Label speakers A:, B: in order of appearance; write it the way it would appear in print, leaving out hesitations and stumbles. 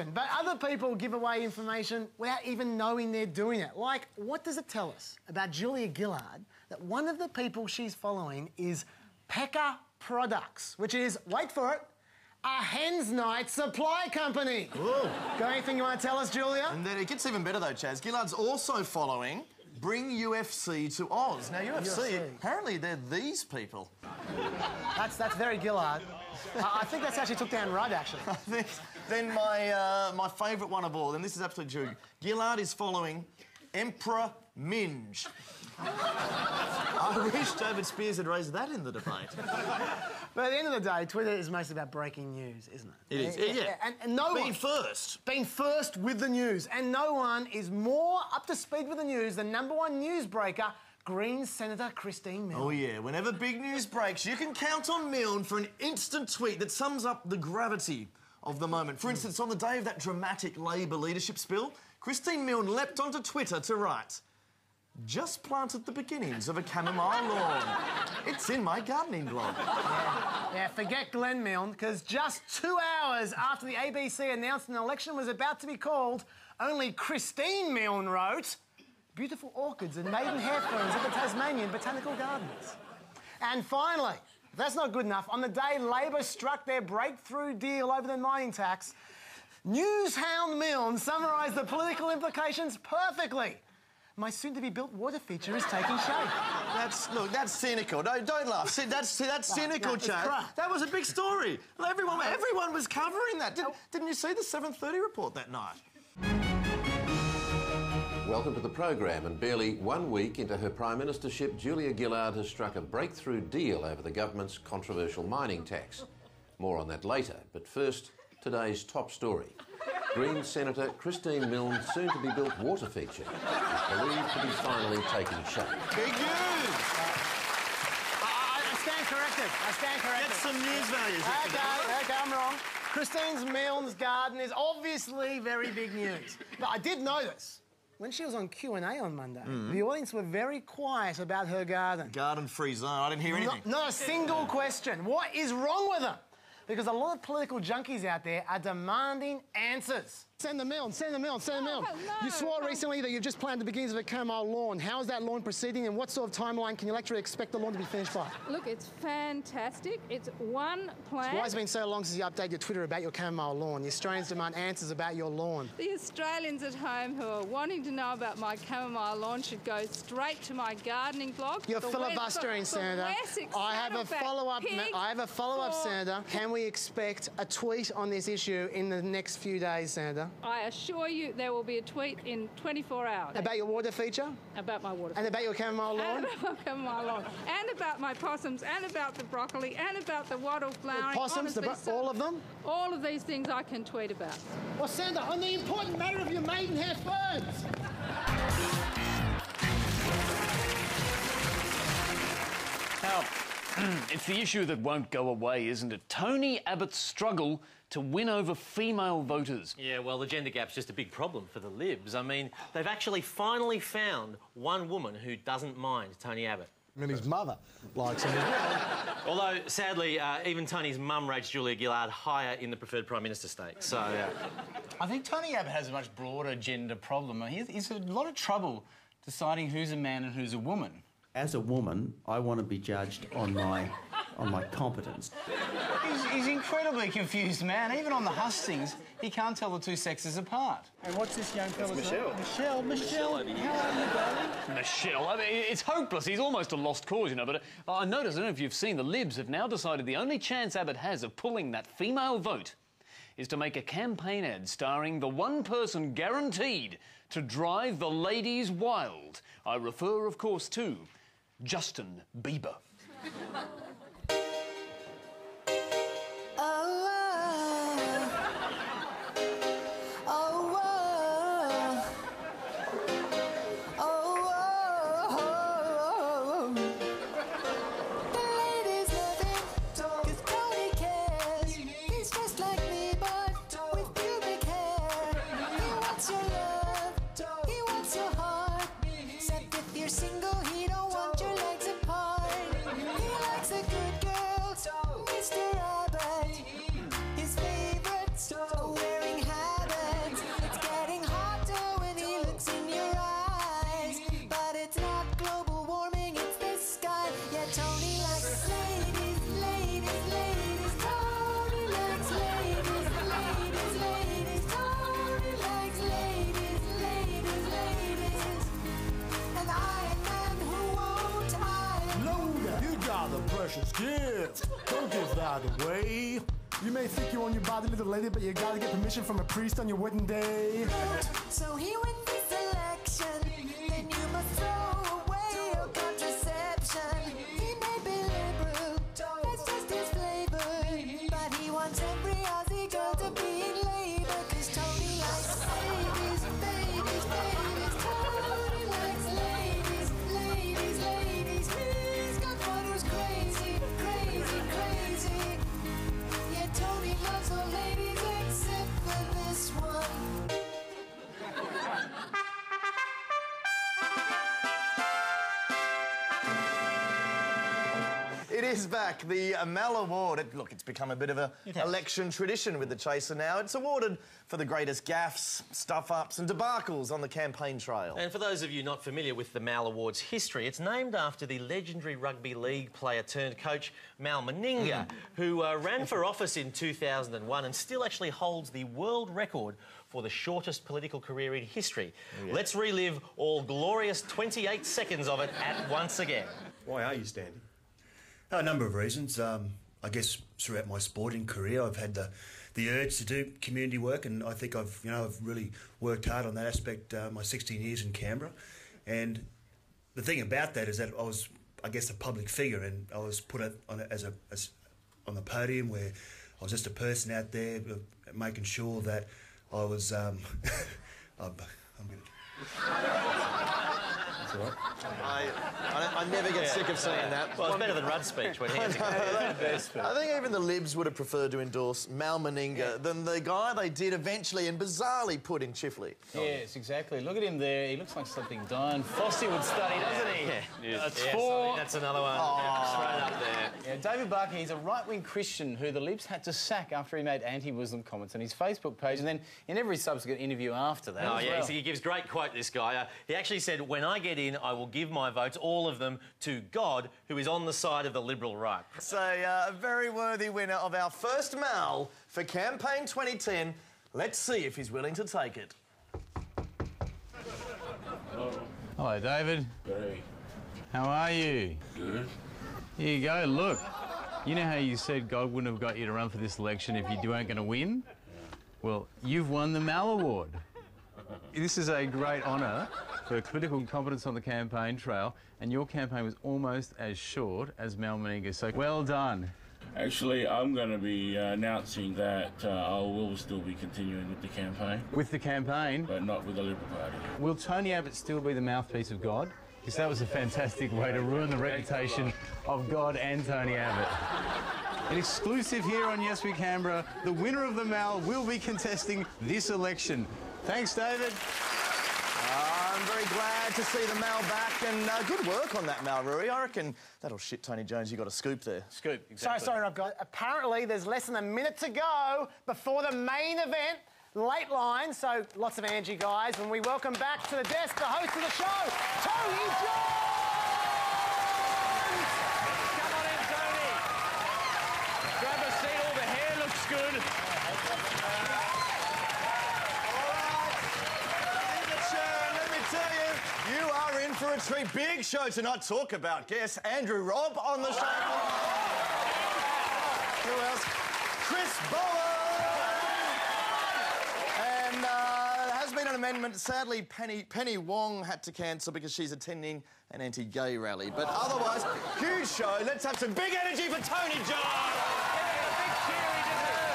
A: But other people give away information without even knowing they're doing it. Like, what does it tell us about Julia Gillard that one of the people she's following is Pekka Products, which is, wait for it, a Hens Night supply company?
B: Ooh.
A: Got anything you want to tell us, Julia?
B: And then it gets even better though, Chaz. Gillard's also following Bring UFC to Oz. Now, UFC. Apparently they're these people.
A: That's very Gillard. I think that's actually took down Rudd, actually.
B: Then my favourite one of all, and this is absolutely true, Gillard is following Emperor Minge. I wish David Spears had raised that in the debate.
A: But at the end of the day, Twitter is mostly about breaking news, isn't it?
B: It is, yeah.
A: And no one...
B: Being first
A: with the news. And no one is more up to speed with the news than #1 newsbreaker, Greens Senator Christine Milne.
B: Oh, yeah. Whenever big news breaks, you can count on Milne for an instant tweet that sums up the gravity of the moment. For instance, on the day of that dramatic Labor leadership spill, Christine Milne leapt onto Twitter to write, "Just planted the beginnings of a chamomile lawn. It's in my gardening blog."
A: Yeah, forget Glenn Milne, because just 2 hours after the ABC announced an election was about to be called, only Christine Milne wrote, "Beautiful orchids and maidenhair ferns at the Tasmanian Botanical Gardens." And finally, if that's not good enough, on the day Labor struck their breakthrough deal over the mining tax, newshound Milne summarised the political implications perfectly. "My soon-to-be-built water feature is taking shape."
B: That's cynical. No, don't laugh. That's cynical, Chad. That was a big story. Everyone was covering that. Didn't you see the 7:30 report that night?
C: Welcome to the program, and barely 1 week into her Prime Ministership, Julia Gillard has struck a breakthrough deal over the government's controversial mining tax. More on that later, but first, today's top story. Greens Senator Christine Milne's soon-to-be-built water feature is believed to be finally taking shape.
B: Big news!
A: I stand corrected.
B: Get some news values.
A: OK, I'm wrong. Christine Milne's garden is obviously very big news. But I did notice, when she was on Q&A on Monday, the audience were very quiet about her garden.
B: Garden-free zone. I didn't hear anything.
A: Not a single question. What is wrong with them? Because a lot of political junkies out there are demanding answers. Senator Milne. You swore recently that you've just planted the beginnings of a chamomile lawn. How is that lawn proceeding, and what sort of timeline can you actually expect the lawn to be finished by?
D: Look, it's fantastic. It's one plant.
A: So why has it been so long since you updated your Twitter about your chamomile lawn? The Australians demand answers about your lawn.
D: The Australians at home who are wanting to know about my chamomile lawn should go straight to my gardening blog.
A: You're filibustering, Senator. I have a follow-up, Senator. Can we expect a tweet on this issue in the next few days, Senator?
D: I assure you there will be a tweet in 24 hours.
A: About your water feature?
D: About my water feature.
A: And about your chamomile lawn?
D: And about my chamomile lawn. And about my possums, and about the broccoli, and about the wattle flowering.
A: The possums, all of them?
D: All of these things I can tweet about.
A: Well, Senator, on the important matter of your maidenhair ferns.
E: Now, it's the issue that won't go away, isn't it? Tony Abbott's struggle to win over female voters.
F: Yeah, well, the gender gap's just a big problem for the Libs. I mean, they've actually finally found one woman who doesn't mind Tony Abbott.
G: I mean, his mother likes him as well.
F: Although, sadly, even Tony's mum rates Julia Gillard higher in the preferred Prime Minister stake, so...
H: I think Tony Abbott has a much broader gender problem. He's a lot of trouble deciding who's a man and who's a woman.
I: As a woman, I want to be judged on my competence.
H: He's incredibly confused man. Even on the hustings, he can't tell the two sexes apart. And what's this young fella's name? Michelle. Michelle, how are you, darling?
E: Michelle, I mean, it's hopeless. He's almost a lost cause, you know, but I notice, I don't know if you've seen, the Libs have now decided the only chance Abbott has of pulling that female vote is to make a campaign ad starring the one person guaranteed to drive the ladies wild. I refer, of course, to Justin Bieber.
J: Single, he don't want your legs apart. He likes a
G: precious gift. Don't give that away. You may think you own your body, little lady, but you gotta get permission from a priest on your wedding day.
J: So here with this election, then you must throw away your contraception. He may be liberal, that's just his flavor, but he wants every Aussie girl to be in labour, 'cause Tony likes babies, babies, babies. Tony likes ladies, ladies, ladies. He's got one who's crazy, crazy, crazy. Yeah, Tony loves all ladies except for this one.
B: It is back, the Mal Award. Look, it's become a bit of an election tradition with the Chaser now. It's awarded for the greatest gaffes, stuff-ups and debacles on the campaign trail.
F: And for those of you not familiar with the Mal Award's history, it's named after the legendary rugby league player turned coach Mal Meninga, who ran for office in 2001 and still actually holds the world record for the shortest political career in history. Oh, yeah. Let's relive all glorious 28 seconds of it at once again.
K: Why are you standing? A number of reasons. I guess throughout my sporting career, I've had the urge to do community work, and I think I've really worked hard on that aspect. My 16 years in Canberra, and the thing about that is that I was, I guess, a public figure, and I was put on on the podium where I was just a person out there, making sure that I was. I'm going to.
B: I never get sick of saying that.
F: Well, it's better than Rudd's speech when he had
B: I think even the Libs would have preferred to endorse Mal Meninga than the guy they did eventually and bizarrely put in Chifley.
H: Yes, exactly. Look at him there. He looks like something Diane Fossey would study, doesn't he?
F: Yeah.
H: That's
F: yes,
H: four.
F: That's another one. Straight up there.
H: Yeah, David Barker, he's a right-wing Christian who the Libs had to sack after he made anti-Muslim comments on his Facebook page, and then in every subsequent interview after that.
F: Oh, yeah, he gives great quote, this guy. He actually said, "When I get in, I will give my votes, all of them, to God, who is on the side of the Liberal right."
B: So, a very worthy winner of our first Mal for campaign 2010. Let's see if he's willing to take it.
H: Hello, David.
L: Hey.
H: How are you?
L: Good.
H: Here you go, look. You know how you said God wouldn't have got you to run for this election if you weren't going to win? Well, you've won the Mal Award. This is a great honour for political competence on the campaign trail, and your campaign was almost as short as Mal Meninga, so well done.
L: Actually, I'm going to be announcing that I will still be continuing with the campaign.
H: With the campaign?
L: But not with the Liberal Party.
H: Will Tony Abbott still be the mouthpiece of God? Because that was a fantastic way to ruin the reputation of God and Tony Abbott. An exclusive here on Yes We Canberra, the winner of the Mal will be contesting this election. Thanks, David.
B: I'm very glad to see the Mal back, and good work on that, Mal, Rui. I reckon that'll shit Tony Jones. You got a scoop there.
H: Scoop, exactly.
A: Sorry, Rob, guys. Apparently, there's less than a minute to go before the main event, late line. So lots of Angie, guys, and we welcome back to the desk the host of the show, Tony Jones.
E: Come on in, Tony. Grab a seat. All the hair looks good.
B: You are in for a treat. Big show tonight. Talk about guest Andrew Robb on the show. Who else? Chris Bowen. And there has been an amendment. Sadly, Penny Wong had to cancel because she's attending an anti-gay rally. But otherwise, huge show. Let's have some big energy for Tony Jones.
E: Yeah, a big cheer he deserves.